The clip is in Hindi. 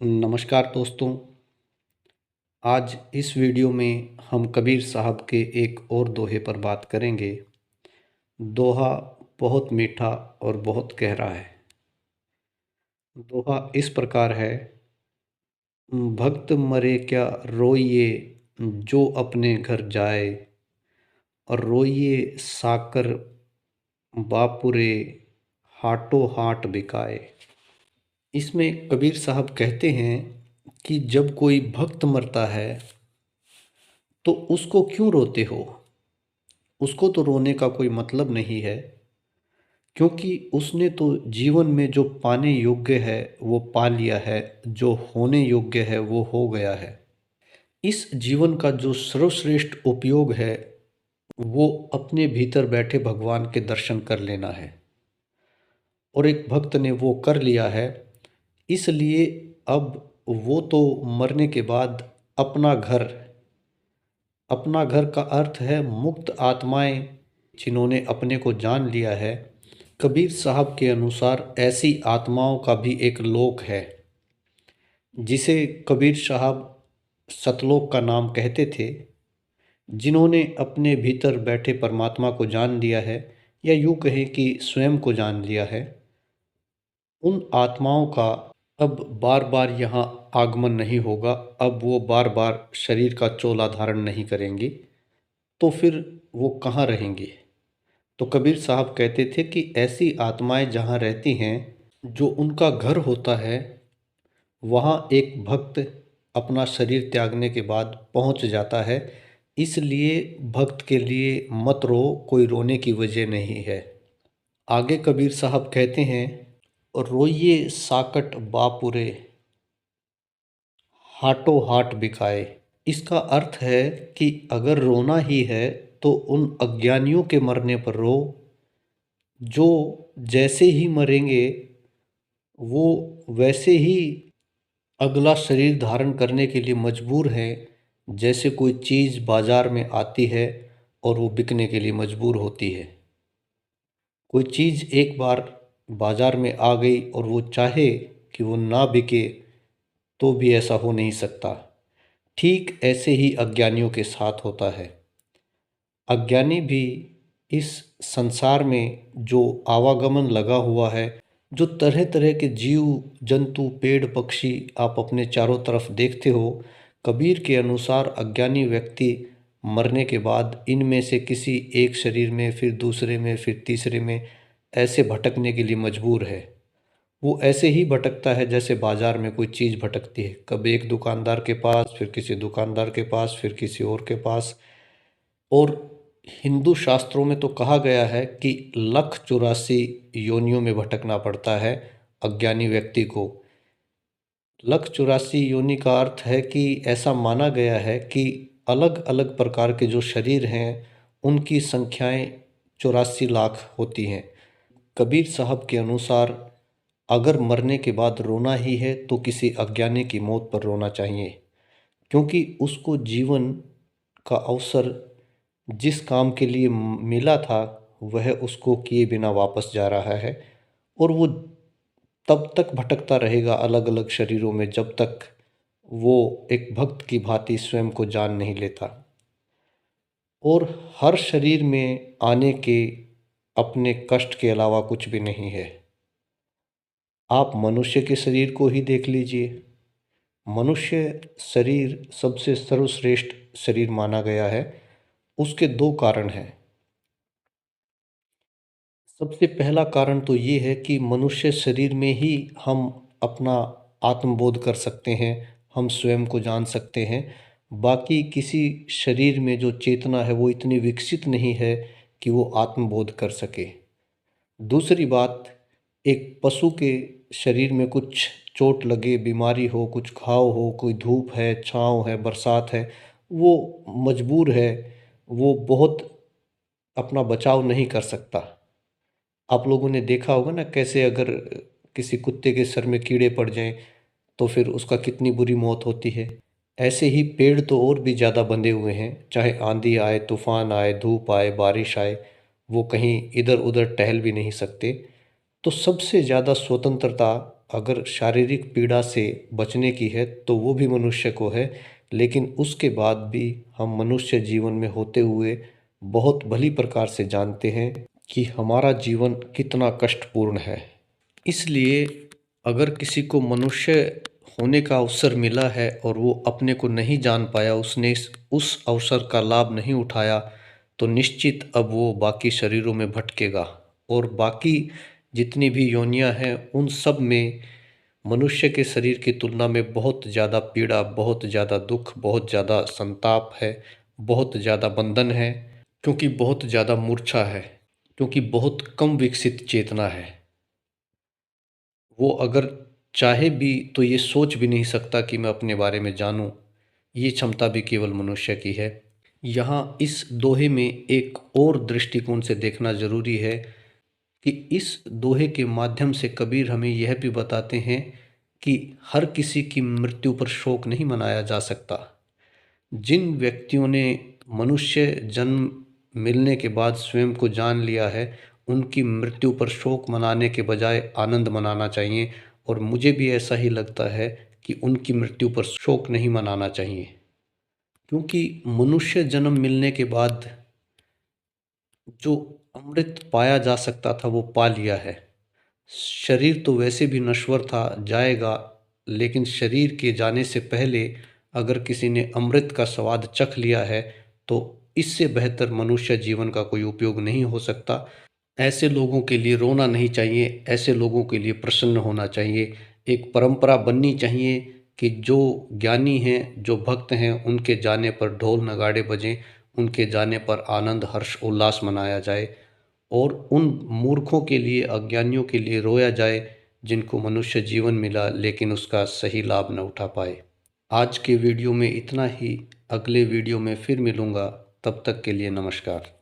नमस्कार दोस्तों। आज इस वीडियो में हम कबीर साहब के एक और दोहे पर बात करेंगे। दोहा बहुत मीठा और बहुत गहरा है। दोहा इस प्रकार है। भक्त मरे क्या रोइए जो अपने घर जाए, और रोइए साकर बापुरे हाटो हाट बिकाए। इसमें कबीर साहब कहते हैं कि जब कोई भक्त मरता है तो उसको क्यों रोते हो। उसको तो रोने का कोई मतलब नहीं है, क्योंकि उसने तो जीवन में जो पाने योग्य है वो पा लिया है, जो होने योग्य है वो हो गया है। इस जीवन का जो सर्वश्रेष्ठ उपयोग है वो अपने भीतर बैठे भगवान के दर्शन कर लेना है, और एक भक्त ने वो कर लिया है। इसलिए अब वो तो मरने के बाद अपना घर का अर्थ है मुक्त आत्माएं, जिन्होंने अपने को जान लिया है। कबीर साहब के अनुसार ऐसी आत्माओं का भी एक लोक है, जिसे कबीर साहब सतलोक का नाम कहते थे। जिन्होंने अपने भीतर बैठे परमात्मा को जान लिया है, या यूँ कहें कि स्वयं को जान लिया है, उन आत्माओं का अब बार बार यहाँ आगमन नहीं होगा। अब वो बार बार शरीर का चोला धारण नहीं करेंगी, तो फिर वो कहाँ रहेंगी। तो कबीर साहब कहते थे कि ऐसी आत्माएं जहाँ रहती हैं, जो उनका घर होता है, वहाँ एक भक्त अपना शरीर त्यागने के बाद पहुँच जाता है। इसलिए भक्त के लिए मत रो, कोई रोने की वजह नहीं है। आगे कबीर साहब कहते हैं, रोइए साकट बापुरे हाटो हाट बिकाए। इसका अर्थ है कि अगर रोना ही है तो उन अज्ञानियों के मरने पर रो, जो जैसे ही मरेंगे वो वैसे ही अगला शरीर धारण करने के लिए मजबूर हैं। जैसे कोई चीज़ बाज़ार में आती है और वो बिकने के लिए मजबूर होती है। कोई चीज़ एक बार बाज़ार में आ गई और वो चाहे कि वो ना बिके, तो भी ऐसा हो नहीं सकता। ठीक ऐसे ही अज्ञानियों के साथ होता है। अज्ञानी भी इस संसार में जो आवागमन लगा हुआ है, जो तरह तरह के जीव जंतु पेड़ पक्षी आप अपने चारों तरफ देखते हो, कबीर के अनुसार अज्ञानी व्यक्ति मरने के बाद इनमें से किसी एक शरीर में, फिर दूसरे में, फिर तीसरे में ऐसे भटकने के लिए मजबूर है। वो ऐसे ही भटकता है जैसे बाजार में कोई चीज़ भटकती है, कभी एक दुकानदार के पास, फिर किसी दुकानदार के पास, फिर किसी और के पास। और हिंदू शास्त्रों में तो कहा गया है कि 1,84 योनियों में भटकना पड़ता है अज्ञानी व्यक्ति को। 1,84 योनि का अर्थ है कि ऐसा माना गया है कि अलग अलग प्रकार के जो शरीर हैं उनकी संख्याएं 84 लाख होती हैं। कबीर साहब के अनुसार अगर मरने के बाद रोना ही है तो किसी अज्ञानी की मौत पर रोना चाहिए, क्योंकि उसको जीवन का अवसर जिस काम के लिए मिला था वह उसको किए बिना वापस जा रहा है, और वो तब तक भटकता रहेगा अलग अलग शरीरों में जब तक वो एक भक्त की भांति स्वयं को जान नहीं लेता। और हर शरीर में आने के अपने कष्ट के अलावा कुछ भी नहीं है। आप मनुष्य के शरीर को ही देख लीजिए। मनुष्य शरीर सबसे सर्वश्रेष्ठ शरीर माना गया है। उसके दो कारण हैं। सबसे पहला कारण तो ये है कि मनुष्य शरीर में ही हम अपना आत्मबोध कर सकते हैं, हम स्वयं को जान सकते हैं। बाकी किसी शरीर में जो चेतना है वो इतनी विकसित नहीं है कि वो आत्मबोध कर सके। दूसरी बात, एक पशु के शरीर में कुछ चोट लगे, बीमारी हो, कुछ घाव हो, कोई धूप है, छाँव है, बरसात है, वो मजबूर है, वो बहुत अपना बचाव नहीं कर सकता। आप लोगों ने देखा होगा ना, कैसे अगर किसी कुत्ते के सर में कीड़े पड़ जाएं तो फिर उसका कितनी बुरी मौत होती है। ऐसे ही पेड़ तो और भी ज़्यादा बंधे हुए हैं, चाहे आंधी आए, तूफान आए, धूप आए, बारिश आए, वो कहीं इधर उधर टहल भी नहीं सकते। तो सबसे ज़्यादा स्वतंत्रता अगर शारीरिक पीड़ा से बचने की है तो वो भी मनुष्य को है, लेकिन उसके बाद भी हम मनुष्य जीवन में होते हुए बहुत भली प्रकार से जानते हैं कि हमारा जीवन कितना कष्टपूर्ण है। इसलिए अगर किसी को मनुष्य होने का अवसर मिला है और वो अपने को नहीं जान पाया, उसने उस अवसर का लाभ नहीं उठाया, तो निश्चित अब वो बाकी शरीरों में भटकेगा और बाकी जितनी भी योनियां हैं उन सब में मनुष्य के शरीर की तुलना में बहुत ज़्यादा पीड़ा, बहुत ज़्यादा दुख, बहुत ज़्यादा संताप है, बहुत ज़्यादा बंधन है, क्योंकि बहुत ज़्यादा मूर्छा है, क्योंकि बहुत कम विकसित चेतना है। वो अगर चाहे भी तो ये सोच भी नहीं सकता कि मैं अपने बारे में जानूं। ये क्षमता भी केवल मनुष्य की है। यहाँ इस दोहे में एक और दृष्टिकोण से देखना जरूरी है कि इस दोहे के माध्यम से कबीर हमें यह भी बताते हैं कि हर किसी की मृत्यु पर शोक नहीं मनाया जा सकता। जिन व्यक्तियों ने मनुष्य जन्म मिलने के बाद स्वयं को जान लिया है, उनकी मृत्यु पर शोक मनाने के बजाय आनंद मनाना चाहिए। और मुझे भी ऐसा ही लगता है कि उनकी मृत्यु पर शोक नहीं मनाना चाहिए, क्योंकि मनुष्य जन्म मिलने के बाद जो अमृत पाया जा सकता था वो पा लिया है। शरीर तो वैसे भी नश्वर था, जाएगा, लेकिन शरीर के जाने से पहले अगर किसी ने अमृत का स्वाद चख लिया है तो इससे बेहतर मनुष्य जीवन का कोई उपयोग नहीं हो सकता। ऐसे लोगों के लिए रोना नहीं चाहिए, ऐसे लोगों के लिए प्रसन्न होना चाहिए। एक परंपरा बननी चाहिए कि जो ज्ञानी हैं, जो भक्त हैं, उनके जाने पर ढोल नगाड़े बजें, उनके जाने पर आनंद हर्ष उल्लास मनाया जाए और उन मूर्खों के लिए, अज्ञानियों के लिए रोया जाए जिनको मनुष्य जीवन मिला लेकिन उसका सही लाभ न उठा पाए। आज के वीडियो में इतना ही। अगले वीडियो में फिर मिलूँगा, तब तक के लिए नमस्कार।